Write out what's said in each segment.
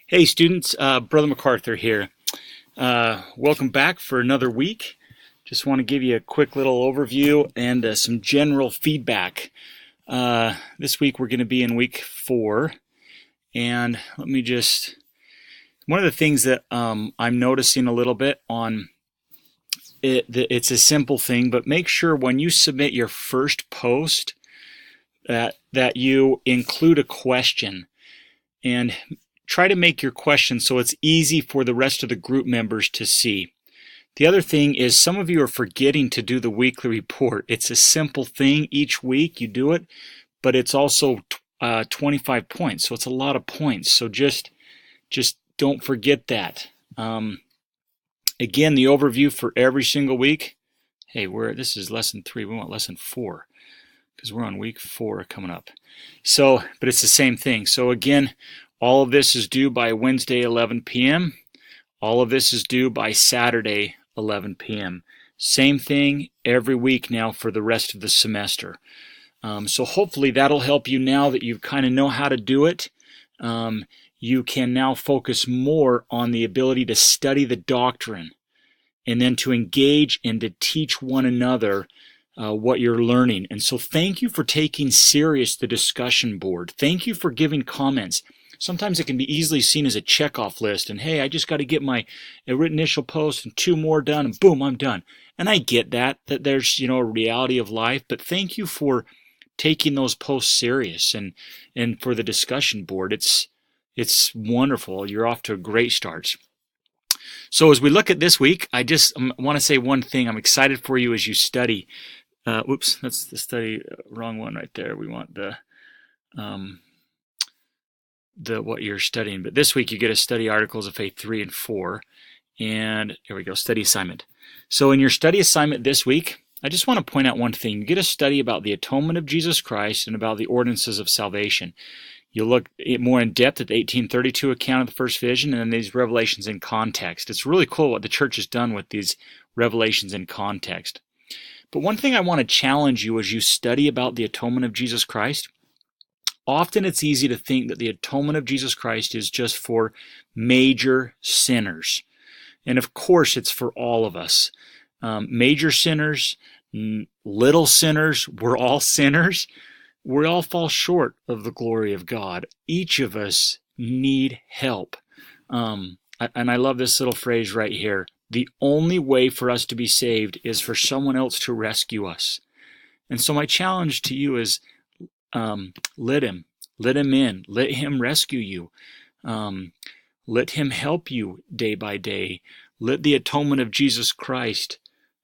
Hey students, Brother MacArthur here. Welcome back for another week. Just want to give you a quick little overview and some general feedback. This week we're going to be in week 4, and one of the things that I'm noticing a little bit on it's a simple thing, but make sure when you submit your first post that you include a question, and try to make your question so it's easy for the rest of the group members to see. The other thing is some of you are forgetting to do the weekly report. It's a simple thing. Each week you do it, but it's also 25 points, so it's a lot of points. So just don't forget that. Again, the overview for every single week. Hey, this is lesson 3. We want lesson 4 because we're on week 4 coming up. So, but it's the same thing. So again, all of this is due by Wednesday, 11 p.m. All of this is due by Saturday, 11 p.m. Same thing every week now for the rest of the semester. So hopefully that'll help you now that you kind of know how to do it. You can now focus more on the ability to study the doctrine and then to engage and to teach one another what you're learning. And so thank you for taking serious the discussion board. Thank you for giving comments. Sometimes it can be easily seen as a checkoff list, and hey, I just got to get my initial post and 2 more done, and boom, I'm done. And I get that there's a reality of life, but thank you for taking those posts serious and for the discussion board. It's wonderful. You're off to a great start. So as we look at this week, I just want to say one thing. I'm excited for you as you study. Oops, that's the study wrong one right there. We want the what you're studying. But this week you get to study Articles of Faith 3 and 4. And here we go, study assignment. So in your study assignment this week, I just want to point out one thing. You get to study about the atonement of Jesus Christ and about the ordinances of salvation. You'll look more in depth at the 1832 account of the first vision and then these revelations in context. It's really cool what the church has done with these revelations in context. But one thing I want to challenge you as you study about the atonement of Jesus Christ, often it's easy to think that the atonement of Jesus Christ is just for major sinners. And of course it's for all of us. Major sinners, little sinners, we're all sinners. We all fall short of the glory of God. Each of us need help. And I love this little phrase right here. The only way for us to be saved is for someone else to rescue us. And so my challenge to you is let him in. Let him rescue you. Let him help you day by day. Let the atonement of Jesus Christ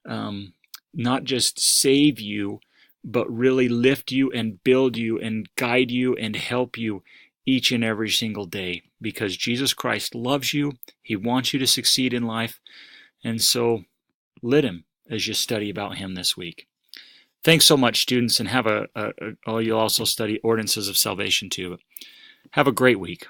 not just save you, but really lift you and build you and guide you and help you each and every single day. Because Jesus Christ loves you. He wants you to succeed in life. And so let him as you study about him this week. Thanks so much, students, and you'll also study ordinances of salvation too. Have a great week.